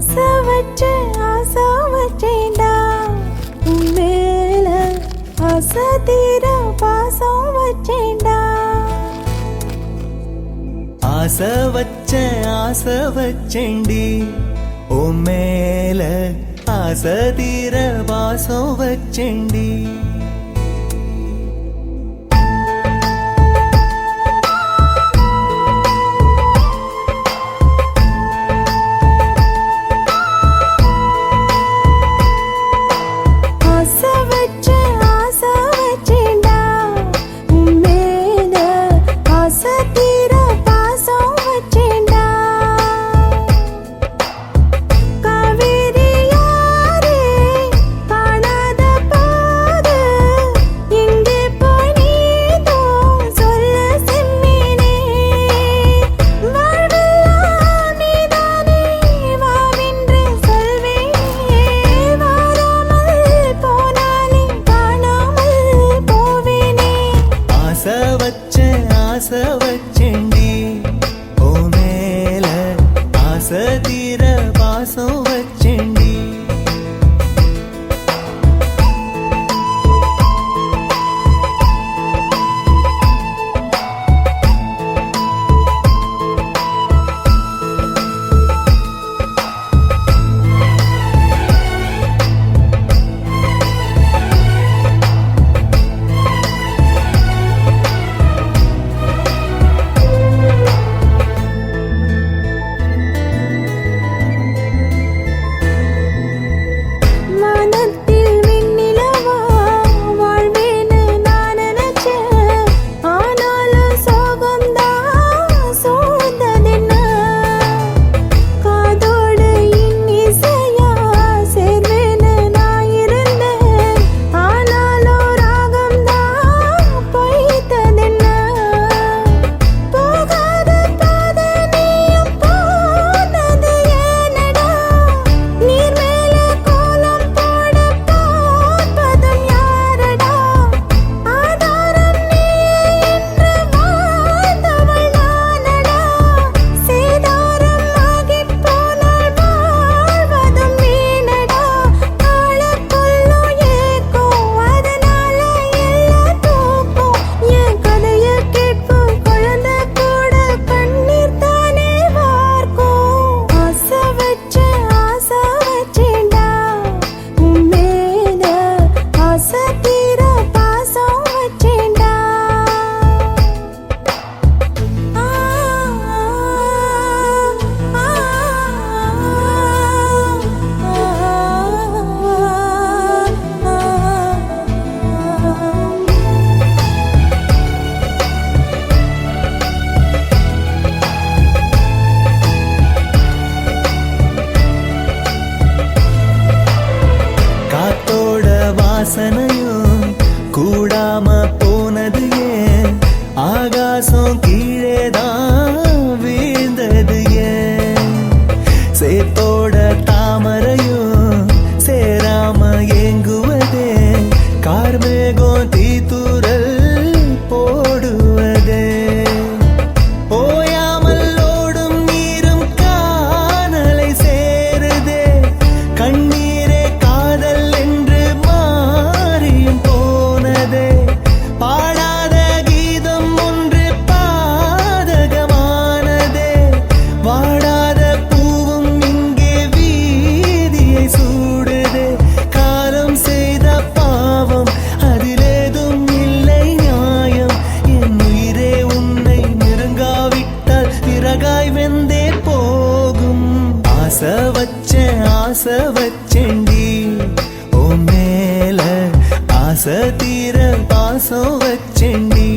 ஆசை வச்சேன்டா உன் மேல ஆசை தீர பாசம் வச்சேன்டா. ஆசை வச்சேன்டி உன் மேல ஆசை தீர பாசம் வச்சேன்டி. ஆசை வச்சேன்டி உன் மேல ஆசை தீர பாசம் வச்சேன்டி. வாசனையும் கூடாம போனது ஏன், ஆகாசம் கீழேதான் வீழ்ந்தது ஏன், சேத்தோட தாமரையும் சேராம ஏங்குவதே, கார்மேகம் தீத்துரல் போடுவதே, ஓயாமல் ஓடும் நீரும் காணலை சேருதே, கண்ணீரே காதல் என்று மாறியும் போனதே, பாடாத கீதம் ஒன்று பாதகமானதே, வாடாத பூவும் இங்கே வீதியை சூடுதே, காலம் செய்த பாவம் அதிலேதும் இல்லை நியாயம், என் உயிரே உன்னை நெருங்காவிட்டால் பிறகாய் வெந்தே போகும். ஆசை வச்சேன்டி உன் மேல ஆசை தீர பாசம் வச்சேன்டி.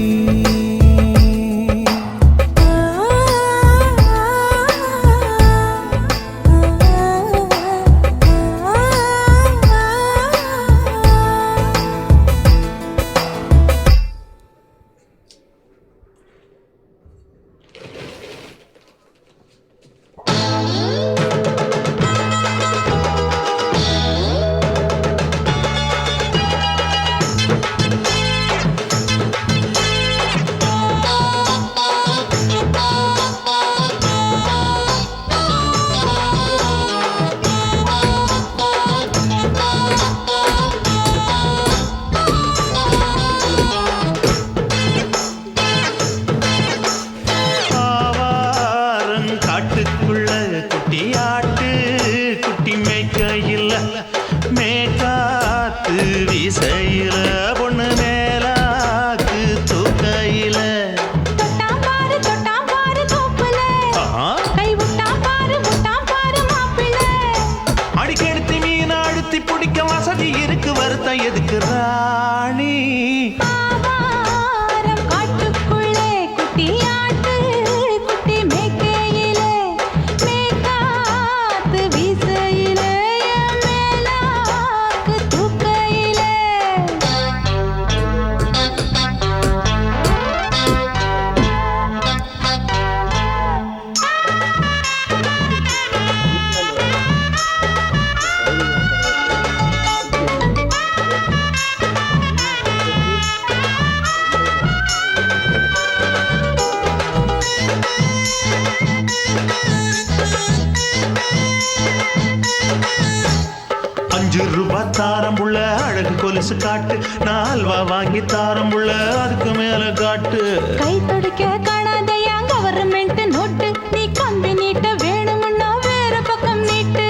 தாரம் புள்ள அழகு கொலுசு காட்டு நான் அல்வா வாங்கி தாரம் புள்ள அதுக்கு மேல காட்டு கை துடிக்க காணாதையா கவர்மெண்ட் நோட்டு நீ கம்பி நீட்ட வேணும்னா வேற பக்கம் நீட்டு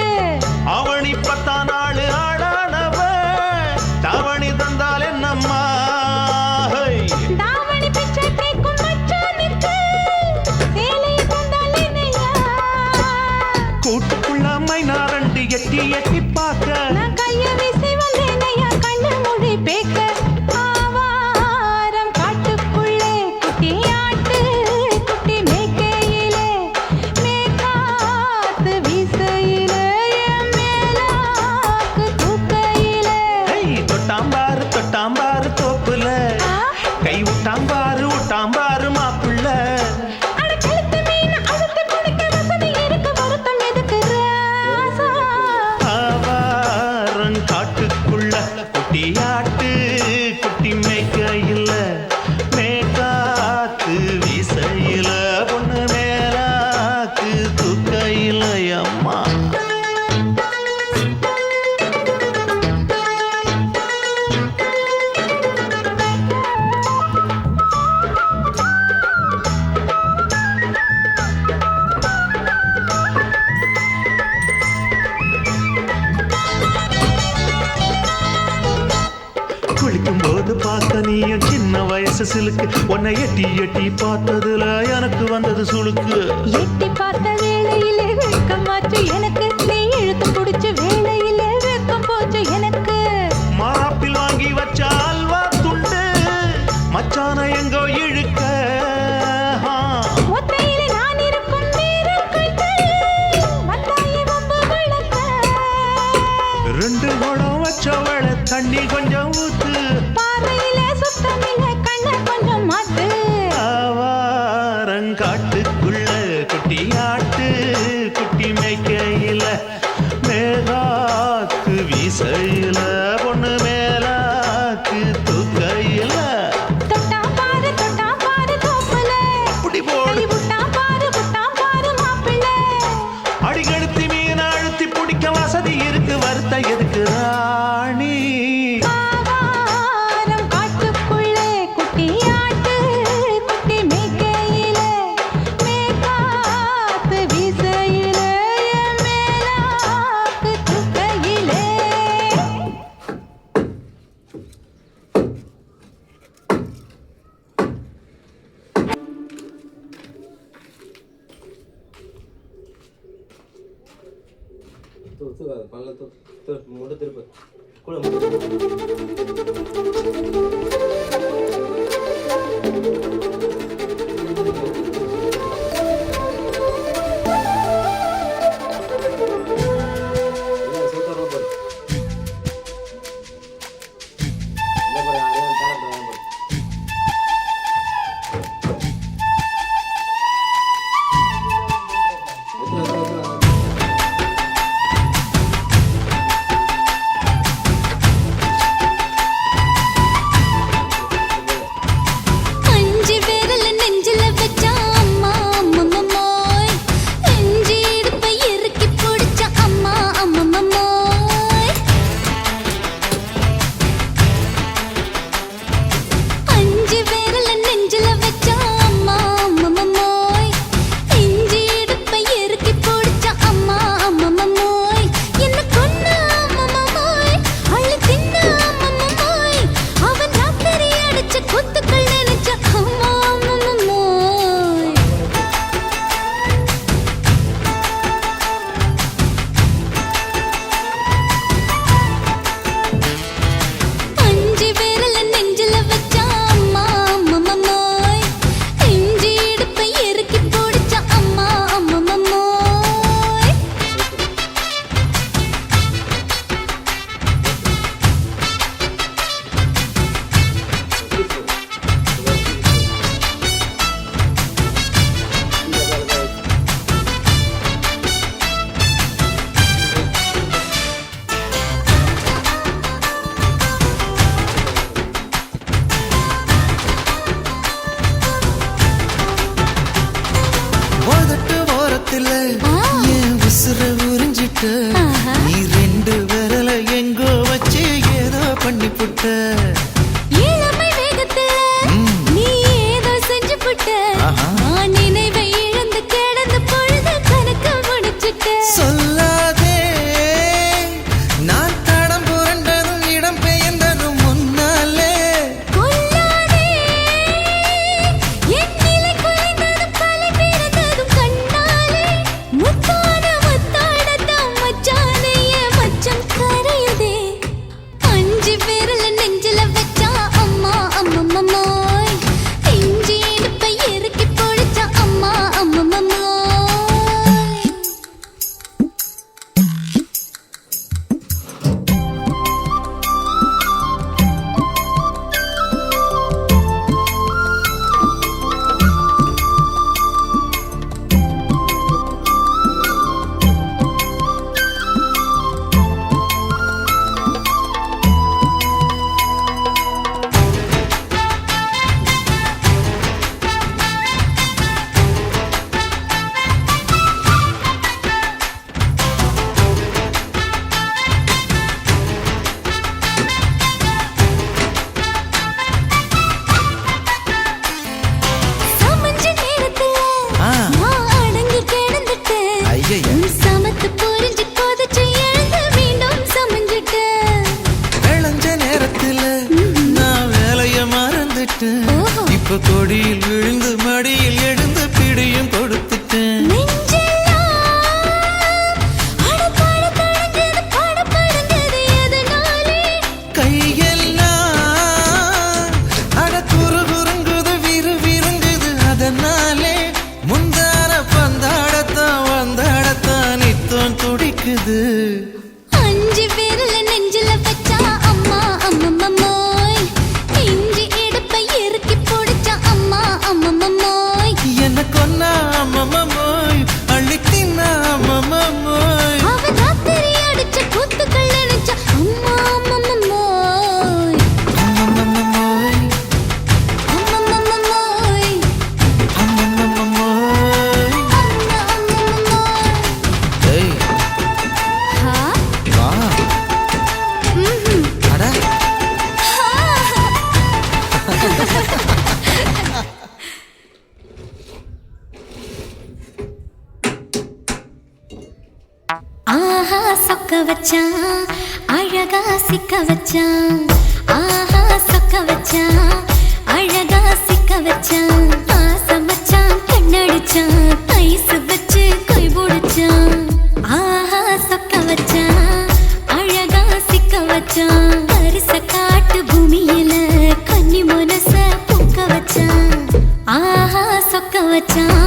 அவனி 10 நாள் ஆடானவ தாவணி தந்தால் என்னம்மா தாவணி பிச்சை கேக்கும் மச்சானுக்கு சேலை தந்தால் என்னையா கூட்டுக்குள்ள மைனாரண்டு எட்டி எட்டி பார்க்க நான் கைய வீசி வந்தேனையா கண்ணு மொழி பேக்க ஆவாரம் காட்டுக்குள்ளே குட்டி ஆட்டு குட்டி மேய்க்கையிலே மேக்காத்து வீசையிலே என் மேலாக்கு தூக்கையிலே தொட்டாம்பாரு தோப்புல கை விட்டாம்பாரு மாப்பிள்ள அட கழுத்து மீன் அழுத்து குடிக்க வசதி இருக்கு வருத்தம் எதுக்கு ராசா ஆவாரம் காட்டுக்குள்ள குட்டியாட்டு குட்டி மேய்க்கையில மேக்காத்து வீசையில பொண்ணு மேலாக்கு தூக்கையில அம்மா குளிக்கும் போது பார்த்த நீயும் சின்ன வயசு சிலுக்கு உன்னை எட்டி எட்டி பார்த்ததுல எனக்கு வந்தது சுளுக்கு எட்டி பார்த்த வேளையிலே வெட்கமாச்சு எனக்கு நீ இழுத்து பிடிச்ச வேளையிலே வெட்கம் போச்சு எனக்கு மாப்பில் வாங்கி வச்ச அல்வா துண்டு மச்சான எங்கோ இழுக்க ஒத்தையிலே நான் இருக்கும் நேரம் கண்டு வந்தாயே வம்பு வளர்க்க 2 குடம் வச்சவள தண்ணி கொஞ்சம் ஊத்து பார்வையிலே சுத்தமில்லை கண்ணை கொஞ்சம் மாத்து ஆவாரங்காட்டுக்குள்ள குட்டியாட்டு குட்டி மேய்க்கையில மேலாக்கு வீசையில பொண்ணு மேலாக்கு தூக்கையில தொட்டாம் பாரு தோப்புல அப்படி போடு கை விட்டாம் பாரு மாப்பிள்ளை அடிகழுத்தி மீன் அழுத்தி பிடிக்க வசதி இருக்கு வருத்த எதுக்கு ராணி ஆவாரம் காட்டுக்குள்ளே குட்டி ஆட்டு குட்டி மேய்க்கையிலே மேக்காத்து வீசையிலே என் மேலாக்கு தூக்கையிலே பல்ல முட்டை திருப்பு கூட உசுர உறிஞ்சிட்டு நீ 2 விரல எங்கோ வச்சு இனிக்குது. 5 விரல நெஞ்சில வச்சா அம்மா அம்மம்மம்மோய். இஞ்சி இடுப்பை இறுக்கி பிடிச்சா அம்மா அம்மம்மம்மோய். என்ன கொன்னா அம்மம்மோய், அள்ளி தின்னா அம்மம்மோய். அவன் ராத்திரி அடிச்ச கூத்துக்கள் நினைச்சா அம்மா அம்மம்மம்மோய். அம்மம்மோய், அம்மம்மம்மோய். அம்மம்மோய். அம்மா அம்மம்மம்மோய். ஏய், ஹா? வா. ம்ஹும். அட, ஆஹா சொக்க வச்சான் அழகா சிக்க வச்சான். ஆஹா சொக்க வச்சான் அழகா சிக்க வச்சான். ஆசை மச்சான் கண்ணடிச்சான் ஐஸ் வச்சு கை போடுச்சான். ஆஹா சொக்க வச்சான் அழகா சிக்க வச்சான். பரிச காட்டு பூமியில கன்னி மனச பூக்க வச்சான். ஆஹா சொக்க வச்சான்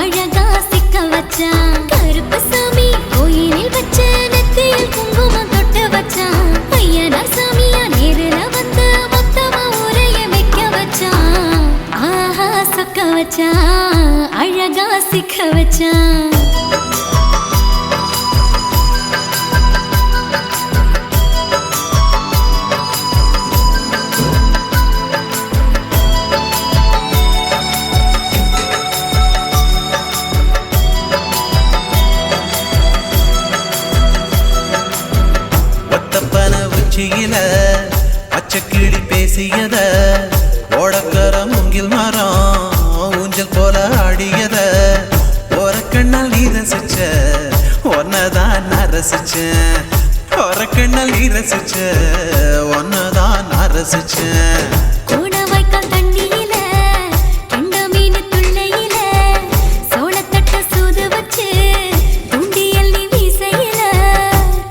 அழகா சிக்க வச்சான். கருப்பு சாமி கோயிலில் வச்ச நெத்தியில் குங்குமம் தொட்டு வச்சான். பையனா சாமியா நேரில வந்து மொத்தமா உரைய வைக்க வச்சான். ஆஹா சொக்க வச்சான் அழகா சிக்க வச்சான். ஒத்தப்பன உச்சியில பச்சைக்கிளி பேசியத, ஓடக்கர மூங்கில் மரம் ஊஞ்சல் போல ஆடியத, ஓரக்கண்ணால் நீ ரசிச்ச ஒன்னதான் நான் ரசிச்சேன். ஓரக்கண்ணால் நீ ரசிச்ச ஒன்னதான் நான் ரசிச்சேன். கோணவாய்க்கால் தண்ணியில கெண்ட மீன் துள்ளையில சோளத்தட்ட சூது வச்சு துண்டியல் நீ வீசையில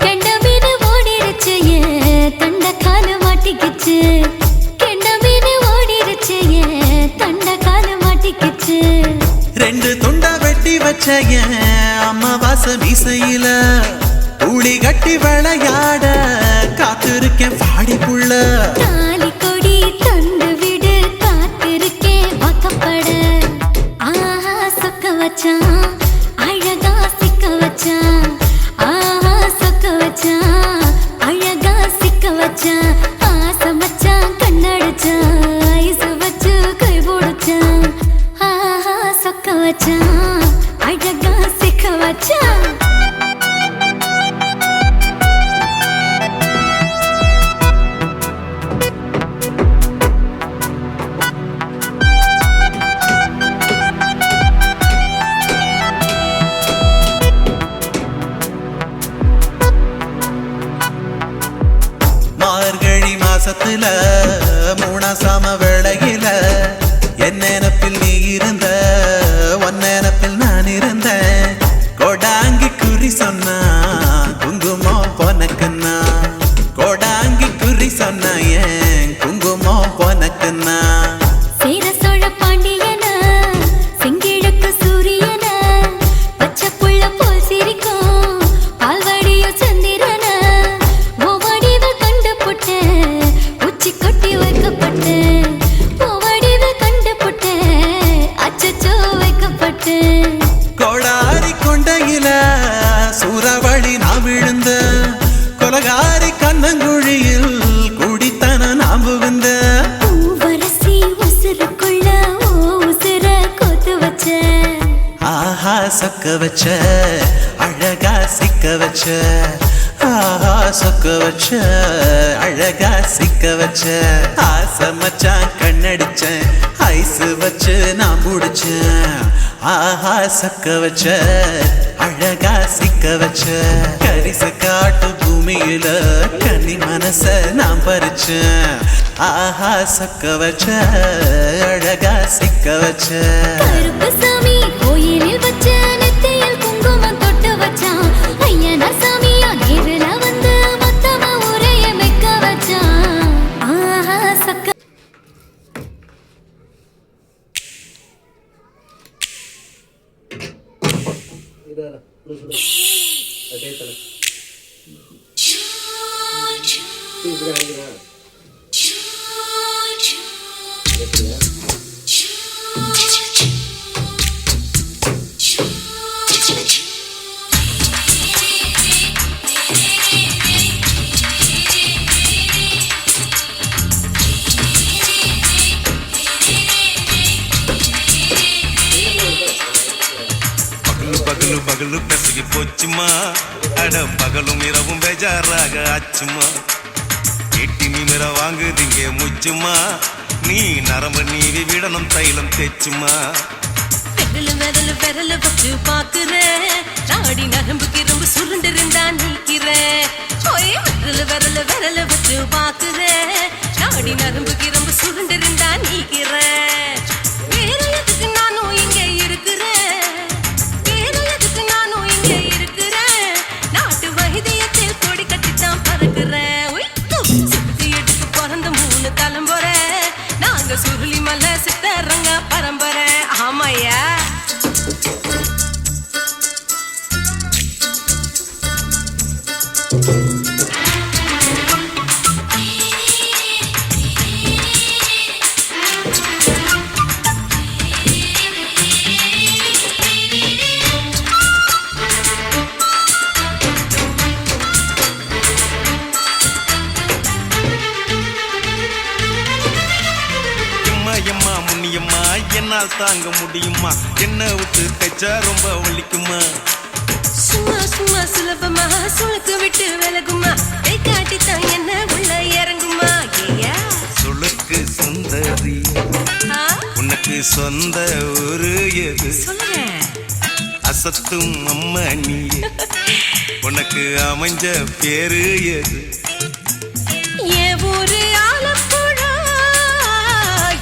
கெண்ட மீன் ஓடிருச்சு தண்ட கால மாட்டிக்கிச்சு. கெண்ட மீன் ஓடிருச்சு தண்ட கால மாட்டிக்கிச்சு. 2 துண்டா வெட்டி வச்ச என் அம்மா வாச வீசையில ஊழி கட்டி விளையாட காத்திருக்கேன் பாடி புள்ள. தாலி கொடி தந்து விடு காத்திருக்கேன் வாக்கப்பட. ஆஹா சொக்க வச்சான் அழகா சிக்க வச்சான். ஆஹா சொக்க வச்சான் அழகா சிக்க வச்சான். ஆசை மச்சான் கண்ணடிச்சான் ஐஸ் வச்சு கை போடுச்சான். ஆஹா சொக்க வச்சான் அழகா சிக்க வச்சான். மார்கழி மாசத்துல மூணாசாம வேளையில என் நினப்பில் நீ இருந்த, உன் நினப்பில் நான் இருந்தேன். கோடாங்கி குறி சொன்னா குங்குமம் பொனக்குன்னா, கோடாங்கி குறி சொன்னா ஏன் குங்குமம் பொனக்குன்னா. சேர சோழ பாண்டியன செங்கிழக்கு சூரியன பச்சை புள்ள போல் சிரிக்கும் பால்வடிய சந்திரன ஓவடிவில் கண்டு புட்ட உச்சி கொட்டி வைக்கப்பட்ட. ஓவடிவில் கண்டு புட்ட அச்சச்சோ வைக்கப்பட்ட. கோடாரி கொண்டையில சூறாவளி நான் விழுந்த, கொலகாரி கண்ணங்குழியில் குடித்தன நான் புகுந்த. பூவரசி உசுருக்குள்ள உசுர கொத்து வச்ச. ஆஹா சொக்க வச்ச அழகா சிக்க வச்ச. ஆஹா சொக்க வச்ச அழகா சிக்க வச்ச. ஆசை மச்சான் கண்ணடிச்சேன் ஐஸ் வச்சு நான் முடிச்சேன். ஆஹா சொக்க வச்ச அழகா சிக்க வச்ச. கரிச காட்டு பூமியில கன்னி மனச நான் பறிச்சேன். ஆஹா சொக்க வச்ச அழகா சிக்க வச்ச. கருப்பு சாமி கோயிலில் வச்ச நெத்தியில் குங்குமம் தொட்டு வச்சான். ஐயனா சாமியா நேரில வந்து மொத்தமா உரைய வைக்க வச்சான். ஆஹா சக்க இதாரா கேட்கல இப்படி அடிக்கிறா எப்படியா பகலு பகலு பெசகி போச்சுமா அட பகலும் இரவும் பேஜாராக ஆச்சுமா எட்டி நிமிர வாங்குதிங்க முச்சுமா நீ நரம்பு நீவி விடணும் தைலம் தேச்சுமா விரல விரல வச்சு பாக்குறேன் நாடி நரம்புக்கு ரொம்ப சுருண்டு இருந்தா நீக்கிறேன் விரல விரல வச்சு பாக்குறேன் நாடி நரம்புக்கு ரொம்ப சுருண்டு இருந்தா நீக்கிறேன் வேற எதுக்கு நானும் இங்க இருக்கிறேன் வேற எதுக்கு நானும் இங்க இருக்கிறேன் நாட்டு வைத்தியத்தில் கொடி கட்டித்தான் பறக்குறேன் சுத்தி எடுத்து பிறந்த 3 தலைமுறை நாங்க சுருளி மலை சித்தரங்க பரம்பரை ஆமையா எம்மா முன்னியம்மா என்னால் தாங்க முடியுமா என்ன விட்டு தைச்சா ரொம்ப வலிக்குமா சும்மா சும்மா சுலபமா சுளுக்கு விட்டு விலகுமா கை காட்டித்தான் என்ன உள்ள இறங்குமா ஏயா சுளுக்கு சுந்தரி உனக்கு சொந்த ஊரு எது சொல்றேன் அசத்தும் அம்மா நீ உனக்கு அமைஞ்ச பேரு எது என் ஊரு ஆலப்புழா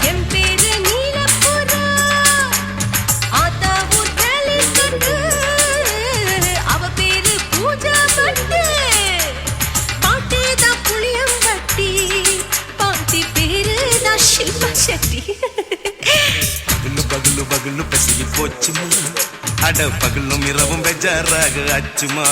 என் பேரு நீலப்புறா ஆத்தா ஊர் வேலைக்கட்டு அவ பேரு பூஜா பட்டு பாட்டு தான் புளியம்பட்டி பாட்டி பேரு தான் ஷில்பா செட்டி பகலு பகலு பகலு பெசகி போச்சுமா அட பகலும் இரவும் பெஜாராக ஆச்சுமா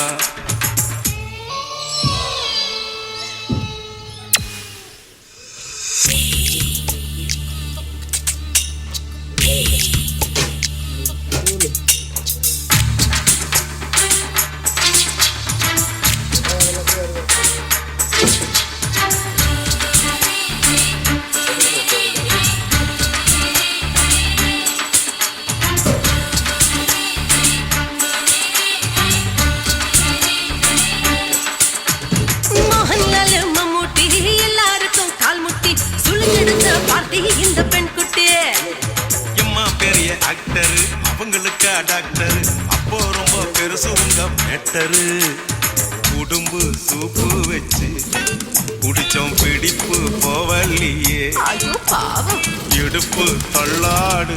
மோகன்லால் மம்மூட்டி எல்லாருக்கும் கால் முட்டி சுழிஞ்செடுத்த பார்ட்டி இந்த பெண் குட்டி எம்மா பெரிய ஆக்டரு அவங்களுக்கா டாக்டரு அப்போ ரொம்ப பெருசு உங்க மேட்டரு உடும்பு சூப்பு வச்சு குடிச்சோம் பிடிப்பு போவல்லையே ஐயோ பாவம் இடுப்பு தொள்ளாடு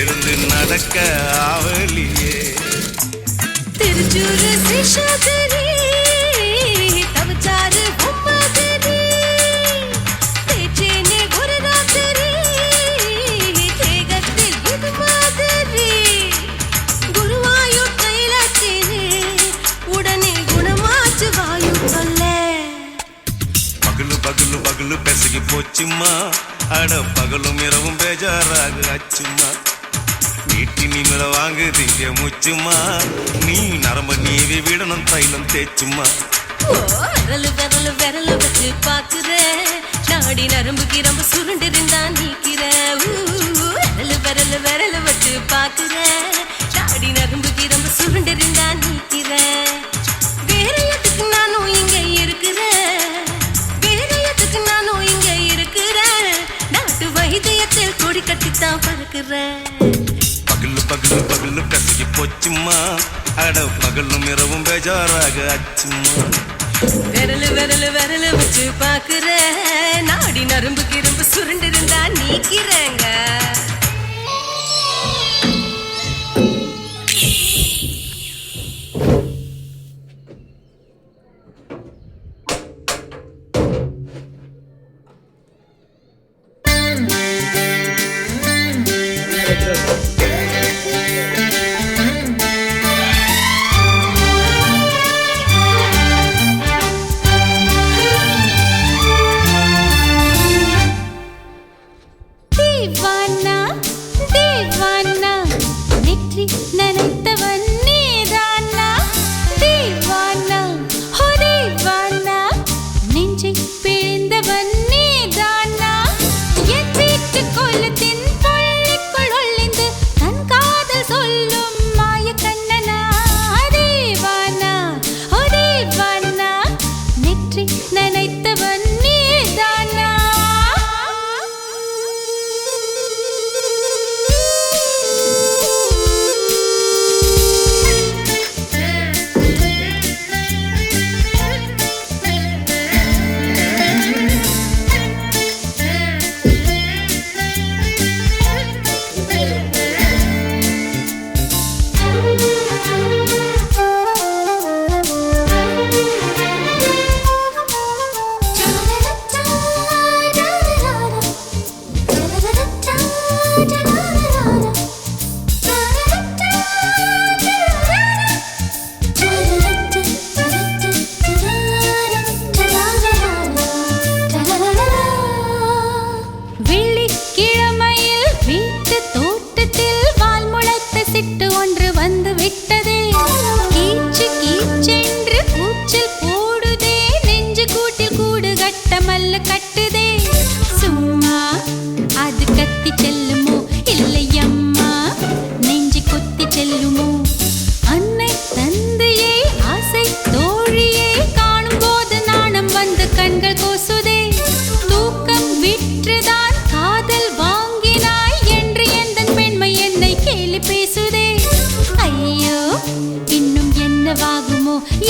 எழுந்து நடக்க ஆவலியே திருச்சூரு சிஷாதிரி தவச்சாரு பொம்மாதிரி தேச்சேனே ஒரு ராத்திரி தேகத்தில் இது மாதிரி குருவாயூர் தைலத்தினே உடனே குணமாச்சு வாயு சொல்ல பகலு பகலு பகலு பெசகி போச்சுமா அட பகலும் இரவும் பேஜாராக ஆச்சுமா நீட்டி நிமிர வாங்குதிங்க முச்சுமா நீ நரம்ப நீவி விடணும் தைலம் தேச்சுமா விரல் வச்சு பாக்குறேன் நாடி நரம்புக்கு ரொம்ப சுருண்டு இருந்தா நீக்கிறேன் விரல் வச்சு பாக்குறேன் நாடி நரம்புக்கு ரொம்ப சுருண்டு இருந்தா நீக்கிறேன் வேற எதுக்கு நானும் இங்க இருக்கிறேன் வேற எதுக்கு நானும் இங்க இருக்கிறேன் நாட்டு வைத்தியத்தில் கொடி கட்டித்தான் பறக்குறேன் பகலு பகலு பகலு பெசகி போச்சுமா அட பகலும் இரவும் பேஜாராக ஆச்சுமா விரல் வச்சு பாக்குறேன் நாடி நரம்புக்கு ரொம்ப சுருண்டு இருந்தா நீக்கிறேங்க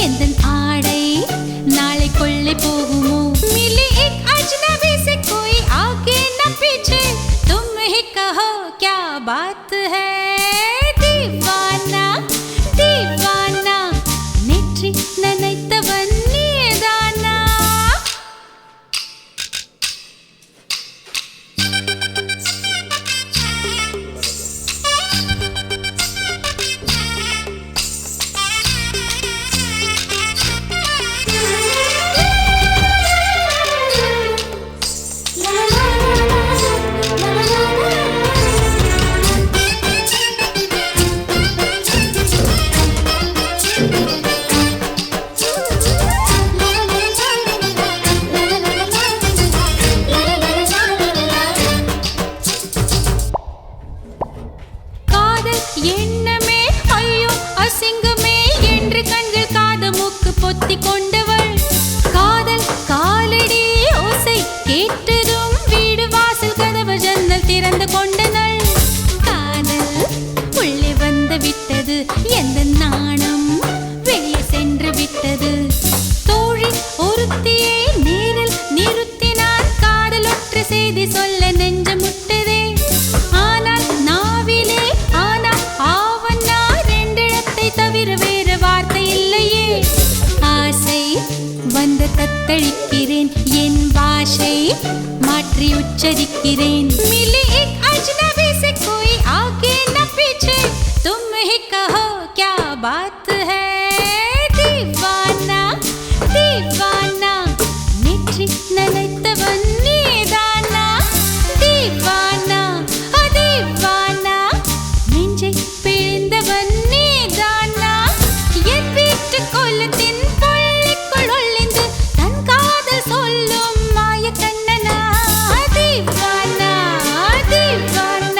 எந்தன் ஆடை நாளை கொள்ளை போகுமோ मिली एक अजनबी से कोई आगे न पीछे तुम ही कहो क्या बात है दीवाना दीवाना नेற்றி நினைத்தவன் நீதானா காதல் எண்ணமே ஐயோ அசிங்கமே என்று கண்கள் காது மூக்கு பொத்தி கொண்டவள் காதல் காலடி ஓசை கேட்டதும் வீடு வாசல் கதவு ஜன்னல் திறந்து கொண்டனள் காதல் உள்ளே வந்து விட்டது எந்த நாணம் வெளியே சென்று விட்டது தோழி ஒருத்தியே நேரில் நிறுத்தினான் காதல் ஒற்றை செய்தி சொல்ல நெஞ்சு முட்டதே ஆனால் நாவிலே ஆனா ஆவன்னா ரெண்டிடத்தை தவிர வேறு வார்த்தை இல்லையே ஆசை வந்து தத்தளிக்கிறேன் என் பாஷை மாற்றி உச்சரிக்கிறேன் मिली एक अजनबी से कोई आगे न पीछे तुम ही कहो क्या बात है दीवाना दीवाना नेற்றி நினைத்தவன் நீதானா दीवाना दीवाना நெஞ்சை பிழிந்தவன் நீதானா என் வீட்டு கொல்லத்தின் பள்ளிக்குள் ஒளிந்து தன் காதல் சொல்லும் மாய கண்ணனா दीवाना दीवाना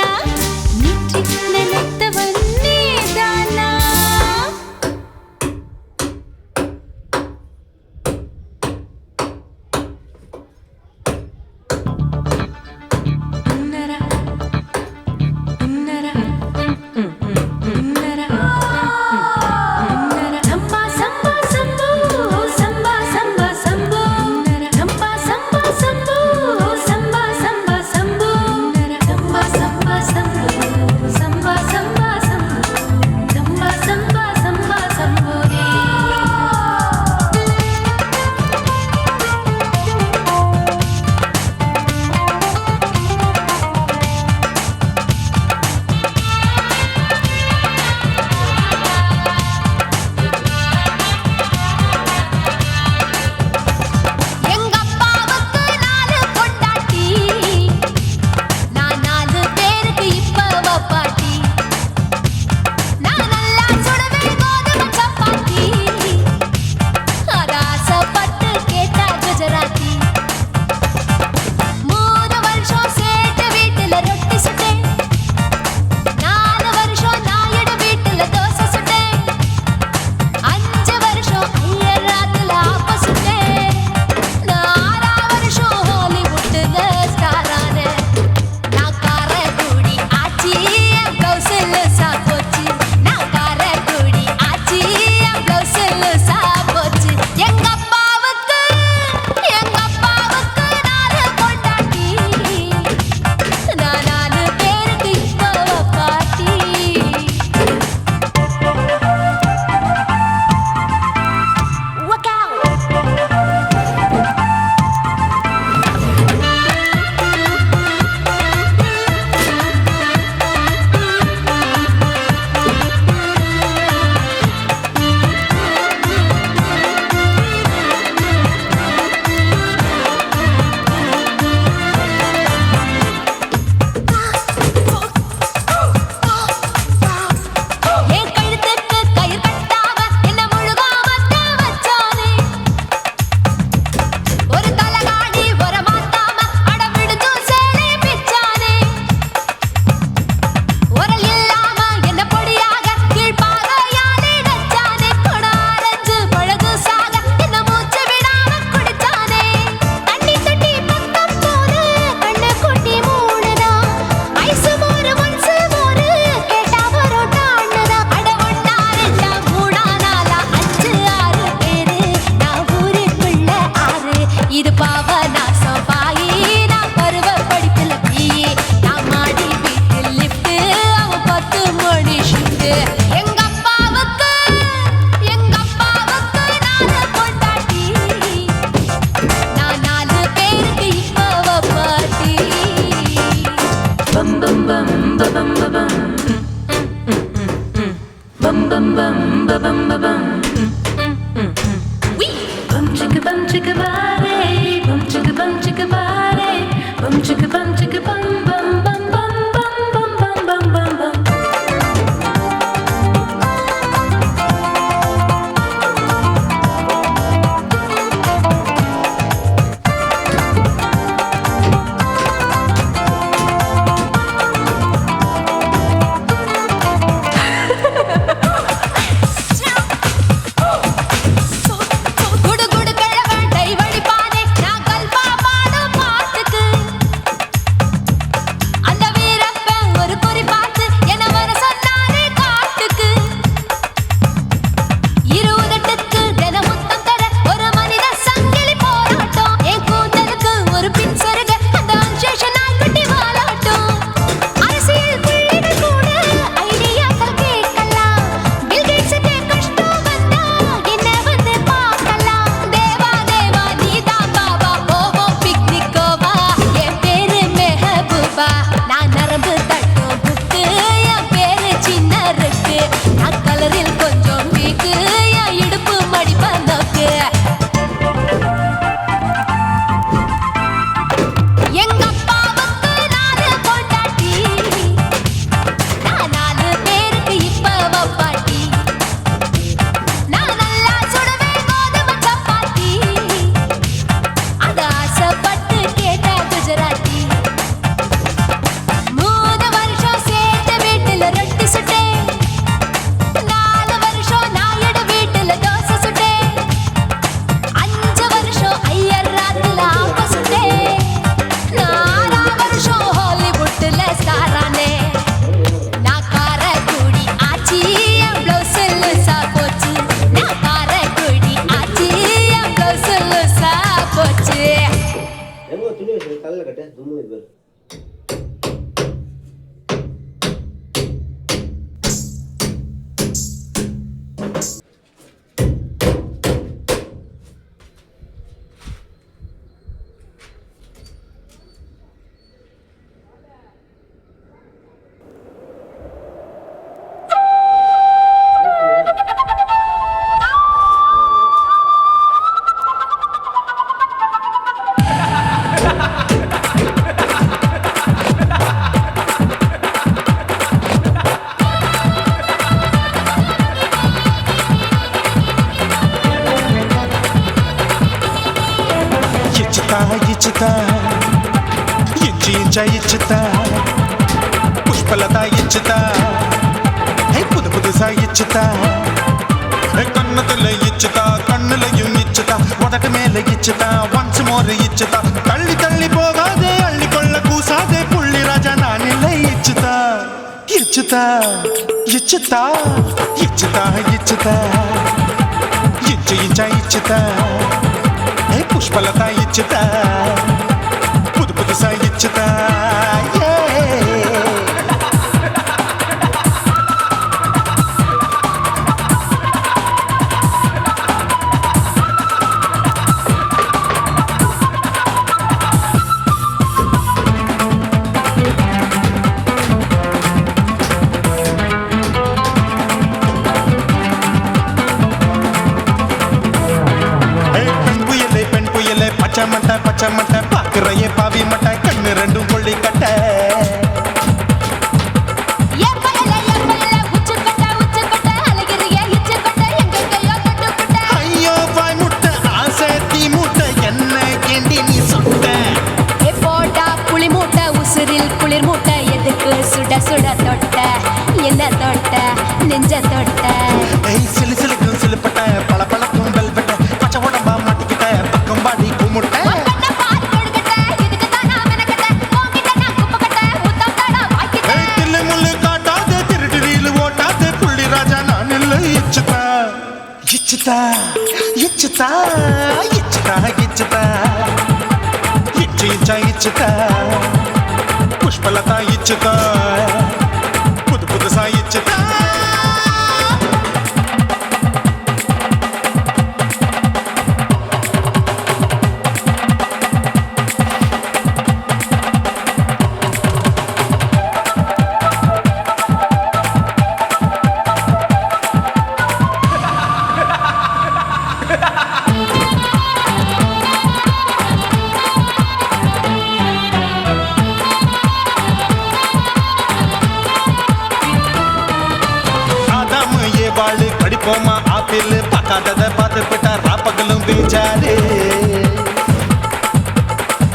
bum chicka body, bum chicka body, bum chicka bum bum bum bum bum bum bum bum bum. குடு குடு கிழவன் டைவடிப்பானே நான் கல்பா பாடும் பாட்டுக்கு அந்த வீரப்பன் ஒரு குறி பார்த்து என்ன வர சொன்னானே காட்டுக்கு இருபதெட்டுக்கு தினமுத்தம் தர ஒரு மனித சங்கிலி போராட்டம் என் கூந்தலுக்கு ஒரு பின் சொருக அந்த அன்சேஷன் நாய்க்குட்டி வாலாட்டம் அரசியல் புள்ளிகள் கூட ஐடியாக்கள் கேட்கலாம் பில் கேட்ஸுக்கு கஷ்டம் வந்தா என்ன வந்து பார்க்கலாம் தேவா தேவா நீதான் பாபா போவோம் பிக்னிக்கோவா என் பேரு மெஹபூபா நான் நரம்பு தட்டும் புக்கு என் பேரு சின்ன இருக்கு நான் கலரில் கொஞ்சம் வீக்கு என் இடுப்பு மடிப்ப நோக்கு எங்க அப்பாவுக்கு நாலு பொண்டாட்டி நான் நாலு பேருக்கு இப்ப வப்பாட்டி நான் நல்லா சுடுவேன் கோதுமை சப்பாத்தி அது ஆசைப்பட்டு கேட்டா குஜராத்தி 3 வருஷம் சேர்த்த வீட்டுல ரொட்டி சுட்டேன் 4 வருஷம் நாயுடு வீட்டுல தோசை சுட்டேன் 5 வருஷம் ஐயர் ராத்துல ஆப்ப சுட்டேன் 4 வருஷம் ஹாலிவுட்ல ஸ்டாரானே நான் காரக்குடி ஆச்சி என் பிளவுஸ் லூசா போச்சு நான் காரக்குடி ஆச்சி என் பிளவுஸ் லூசா போச்சு எங்க துணி வச்சு தலையில கட்ட தும்மு இது பேர் ఇచ్చుతా ఇంచి ఇంచా ఇచ్చుతా పుష్పలత ఇచ్చుతా புது புதுசா இச்சுதா கண்ணத்துல இச்சுதா கண்ணுலையும் இச்சுதா உதட்டு மேல இச்சுதா ஒன்ஸ் மோர் இச்சுதா தள்ளி தள்ளி போகாதே அள்ளி கொள்ள கூசாதே புள்ளி ராஜா நான் இல்லை இச்சுதா இச்சுதா இச்சுதா இச்சுதா இச்சுதா இச்சு இச்சா இச்சுதா புஷ்பலதா இச்சுதா புது புதுசா இச்சுதா பச்சை மட்டை பாக்குறையே பாவி மட்டை கண்ணு ரெண்டும் கொள்ளி கட்ட ஐயோ பாய் முட்டை ஆசை தீ முட்டை என்ன கேண்டி நீ சொட்ட போட்டா புளி மூட்டை உசுரில் குளிர் மூட்டை எதுக்கு சுட சுட தொட்ட என்ன தொட்ட நெஞ்ச தொட்ட சிலு சிலுக்கும் சிலுப்பட்ட பல பழக்கும் வெல்வெட்ட பச்சை உடம்பா மாட்டிக்கிட்ட பக்கம் பாடி குமுட்ட இச்சுதா இச்சுதா இச்சுதா இச்சுதா இச்சு இச்சா இச்சுதா புஷ்பலதா இச்சுதா புது புதுசா இச்சுதா பார்க்காதத பார்த்து விட்டா ராப்பகலும் பீச்சாரு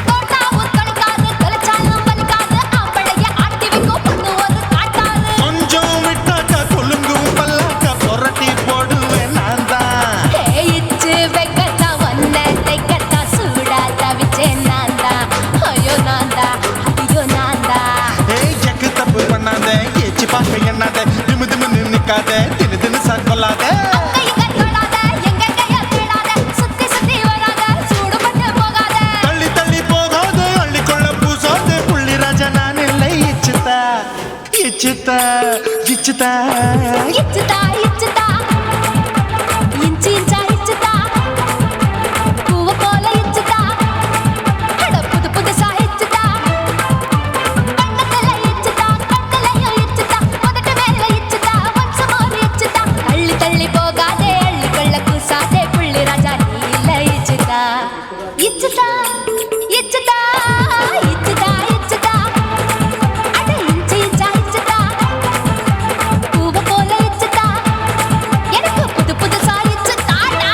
தோட்டாவும் தொலைக்காது தொலைச்சாலும் வலிக்காது ஆம்பளைய ஆட்டி வைக்கும் பொண்ணு ஒரு காட்டாது கொஞ்சம் விட்டாக்கா கொலுங்கும் பல்லாக்கா புரட்டி போடுவேன் நான் தான் இச்சு வெக்கத்தா ஒன்ன தைக்கத்தா சூடா தவிச்சேன் நான்தா ஐயோ நான்தா ஐயோ நான்தா ஏய் எக்கு தப்பு பண்ணாத ஏச்சி பார்க்க எண்ணாத திமு திமு நிக்காத தினு தினு சாக்கொள்ளாத கைங்க தொடாத எங்க கைய தேடாத சுத்தி சுத்தி வராத சூடு பட்டு போகாத தள்ளி தள்ளி போகாத அள்ளிக்கொள்ள பூசாத புள்ளி ராஜா நான் இல்லை இச்சுதா இச்சுதா இச்சுதா இச்சுதா இச்சுதா இஞ்சி இஞ்சா இச்சுதா பூவ போல இச்சுதா அட புது புதுசா இச்சுதா கண்ணத்துல இச்சுதா கண்ணலையும் இச்சுதா முதட்டு மேல இச்சுதா வம்சமோர் இச்சுதா தள்ளி தள்ளி போகாதே அள்ளி கொள்ள கூசாதே புள்ளி ராஜா நீ இல்ல இச்சுதா இச்சுதா இச்சுதா இச்சுதா இச்சுதா அட இஞ்சி இஞ்சா இச்சுதா பூவ போல இச்சுதா எனக்கு புது புதுசா இச்சுதாடா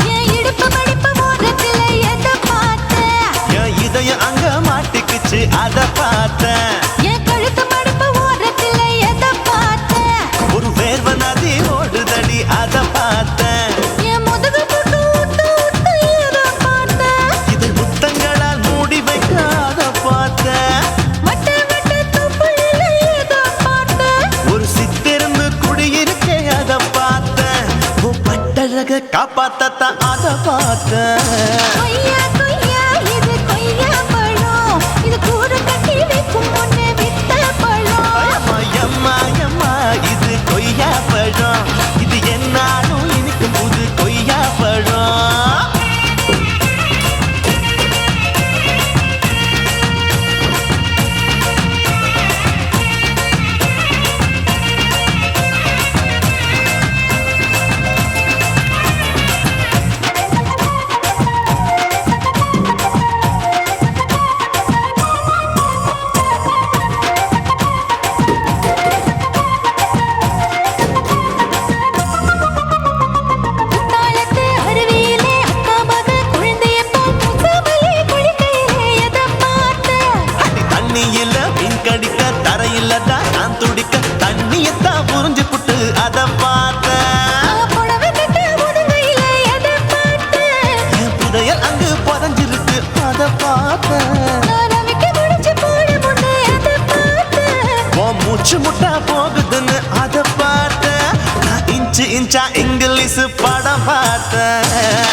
என் இடுப்பு மடிப்பு ஓரத்துல எதை பார்த்தேன் என் இதயம் அங்க மாட்டிக்குச்சு அத பார்த்தேன் என் கழுத்து மடிப்பு ஓரத்துல எதை பார்த்தேன் ஒரு வேர்வ நதி ஓடுதடி அத பார்த்தேன் என் முதுகு புட்டு ஊத்து ஊத்து எதை பார்த்தேன் இது முத்தங்களால் மூடி வைக்க அத பார்த்தேன் வட்ட வட்ட துப்புல எதை பார்த்தேன் ஒரு சித்திருந்து குடியிருக்கே அத பார்த்தேன் உன் பட்டழக காப்பாத்தத்தான் அத பார்த்தேன் கொய்யா கொய்யா இது கொய்யா பழம் இது கூட கட்டி வைக்கும் முன்னே வித்த பழம் அம்மா எம்மா எம்மா இது கொய்யா பழம் இது என்னாலும் இனிக்கும் புது கொய்யா பழம் குத்தாலத்து அருவியிலே அக்கா மக குழந்தைய போல் முகமலே குளிக்கையிலே எதை பார்த்தேன் அடி தண்ணியில மீன் கடிக்க தரையில தான் நான் துடிக்க தண்ணியத்தான் புரிஞ்சு புட்டு அத பார்த்தேன் புடவை கட்ட முதுகையிலே எதை பார்த்தேன் என் புதையல் அங்கு புதஞ்சிருக்கு அத பார்த்தேன் நான் அவிக்க முடிச்சு போட முன்னே எதை பார்த்தேன் உன் மூச்சு முட்டா போகுதுன்னு அத பார்த்தேன் நான் இன்ச்சு இன்ச்சா இங்கிலீஷ் படம் பார்த்தேன்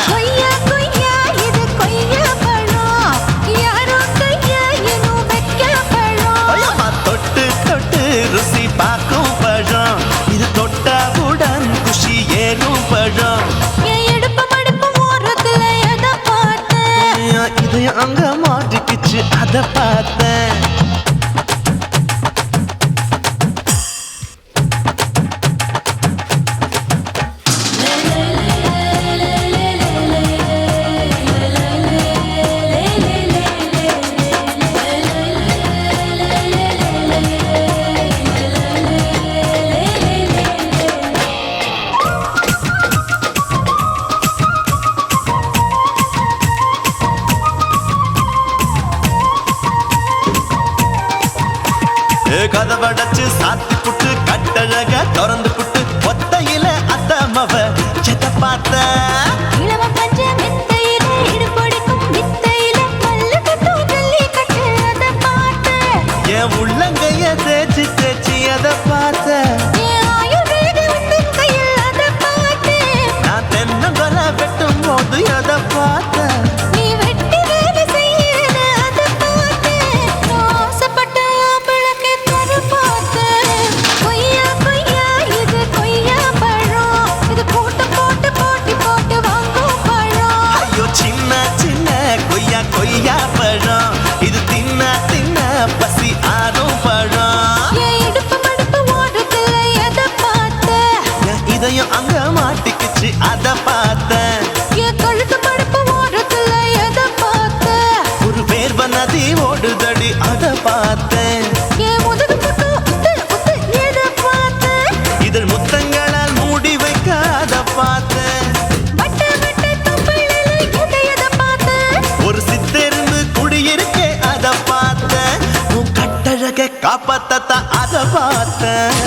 கொய்யா கொய்யா இது கொய்யா பழம் யாரோ கையா இன்னும் வைக்க பழம் ஐயம்மா தொட்டு தொட்டு ருசி பார்க்கும் பழம் இது தொட்டாவுடன் குஷி ஏறும் பழம் என் இடுப்பு மடிப்பு ஓரத்துல எதை பார்த்தேன் என் இதயம் அங்க மாட்டிக்கிச்சு அத பார்த்தேன் கதவடைச்சு சாத்தி புட்டு கட்டழக திறந்து புட்டு ஒத்தையில அத்தமவ எதை பார்த்த இளவ பஞ்ச மெத்தையிலே இடுப்பொடிக்கும் வித்தையிலே மல்லு கட்டும் ஜல்லி கட்டு அதை பார்த்தேன் என் உள்ளங்கைய தேய்ச்சி தேய்ச்சி எதை பார்த்த என் ஆயுர்வேத உந்தன் கையில் அதை பார்த்தேன் நான் தென்னங்கொலை வெட்டும் போது எதை பார்த்த நீ வெட்டி வேலை செய்யற அதை பார்த்தேன் நான் ஆசைப்பட்ட ஆம்பளக்கு தர பார்த்தேன் கொய்யா கொய்யா இது கொய்யா பழம் இது போட்டு போட்டு போட்டி போட்டு வாங்கும் பழம் ஐயோ சின்ன சின்ன கொய்யா காப்பாத்தத்தான் அத பார்த்தேன்